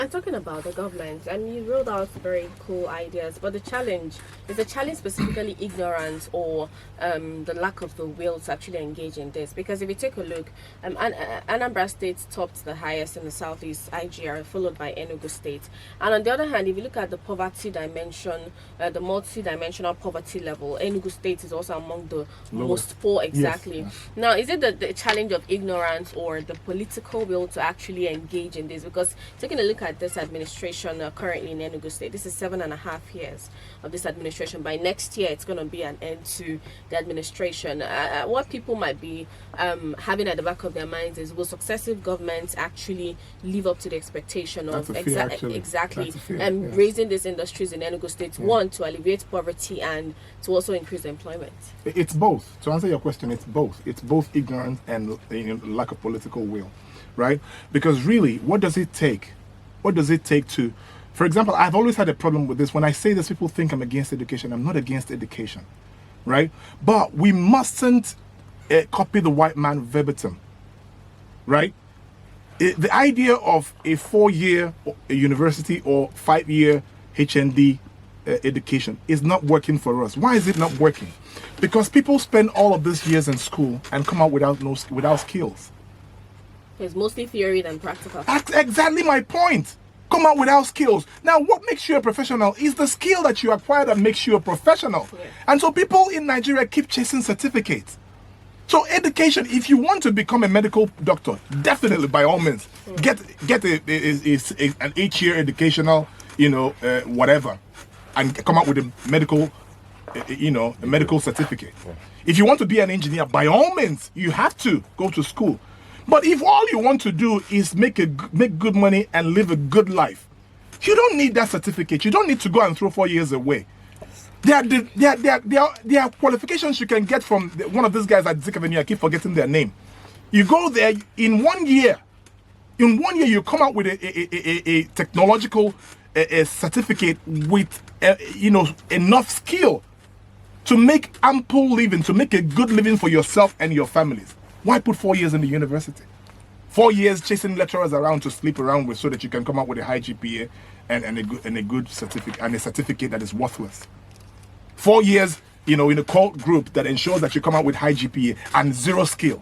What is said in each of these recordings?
And talking about the government, and you rolled out very cool ideas, but the challenge is the challenge specifically ignorance or the lack of the will to actually engage in this. Because if you take a look, Anambra State topped the highest in the southeast IGR, followed by Enugu State. And on the other hand, if you look at the poverty dimension, the multi-dimensional poverty level, Enugu State is also among the most poor. Exactly. Yes. Now, is it the challenge of ignorance or the political will to actually engage in this? Because taking a look at this administration currently in Enugu State, this is 7.5 years of this administration. By next year, it's going to be an end to the administration. What people might be having at the back of their minds is, will successive governments actually live up to the expectation of exactly raising these industries in Enugu State, one, to alleviate poverty and to also increase employment? It's both. To answer your question, it's both. It's both ignorance and lack of political will, right? Because really, what does it take? What does it take to, for example, I've always had a problem with this. When I say this, people think I'm against education. I'm not against education, right? But we mustn't copy the white man verbatim, right? The idea of a 4-year university or 5-year HND education is not working for us. Why is it not working? Because people spend all of these years in school and come out without skills. It's mostly theory than practical. That's exactly my point. Come out without skills. Now, what makes you a professional is the skill that you acquire that makes you a professional. Yeah. And so people in Nigeria keep chasing certificates. So education, if you want to become a medical doctor, definitely by all means, get an 8-year educational, whatever, and come out with a medical, a medical certificate. Yeah. If you want to be an engineer, by all means, you have to go to school. But if all you want to do is make good money and live a good life, you don't need that certificate. You don't need to go and throw 4 years away. There are qualifications you can get from one of these guys at Zik Avenue. I keep forgetting their name. You go there in 1 year. In 1 year, you come out with a technological certificate with enough skill to make ample living, to make a good living for yourself and your families. Why put 4 years in the university? 4 years chasing lecturers around to sleep around with so that you can come out with a high GPA and a good certificate and a certificate that is worthless. 4 years, in a core group that ensures that you come out with high GPA and zero skill.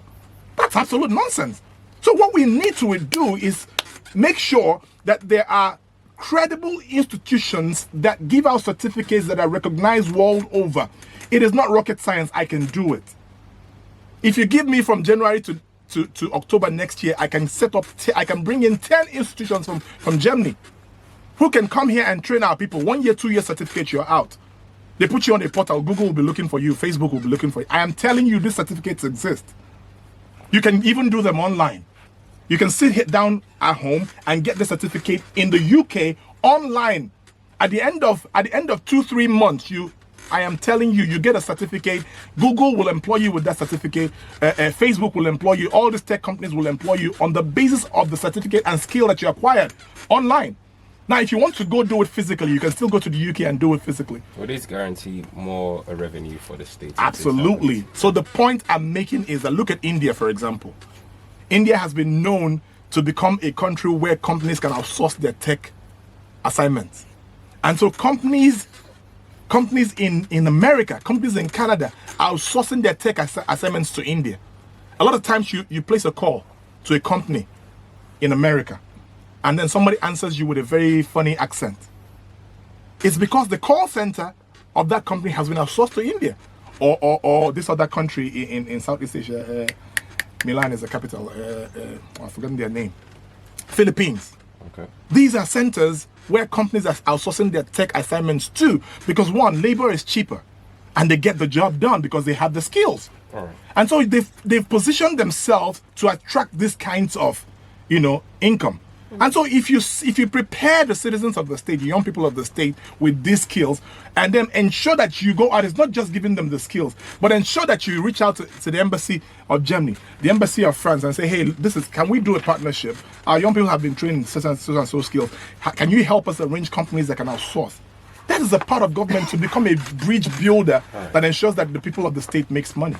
That's absolute nonsense. So what we need to do is make sure that there are credible institutions that give out certificates that are recognized world over. It is not rocket science. I can do it. If you give me from January to October next year, I can I can bring in 10 institutions from Germany who can come here and train our people. 1 year, 2 year certificate, you're out. They put you on a portal. Google will be looking for you. Facebook will be looking for you. I am telling you, these certificates exist. You can even do them online. You can sit down at home and get the certificate in the UK online. At the end of 2-3 months, I am telling you, you get a certificate. Google will employ you with that certificate. Facebook will employ you. All these tech companies will employ you on the basis of the certificate and skill that you acquired online. Now, if you want to go do it physically, you can still go to the UK and do it physically. Will this guarantee more revenue for the state? Absolutely. So the point I'm making is that look at India, for example. India has been known to become a country where companies can outsource their tech assignments. And so companies in America, companies in Canada are outsourcing their tech assignments to India. A lot of times you place a call to a company in America and then somebody answers you with a very funny accent. It's because the call center of that company has been outsourced to India or this other country in Southeast Asia. Milan is the capital. I've forgotten their name. Philippines. Okay. These are centers where companies are outsourcing their tech assignments to, because one, labor is cheaper and they get the job done because they have the skills. All right. And so they've positioned themselves to attract these kinds of, income. And so if you prepare the citizens of the state, the young people of the state with these skills, and then ensure that you go out, it's not just giving them the skills, but ensure that you reach out to the embassy of Germany, the embassy of France, and say, hey, can we do a partnership? Our young people have been trained in such and so skills. Can you help us arrange companies that can outsource? That is a part of government to become a bridge builder that ensures that the people of the state makes money.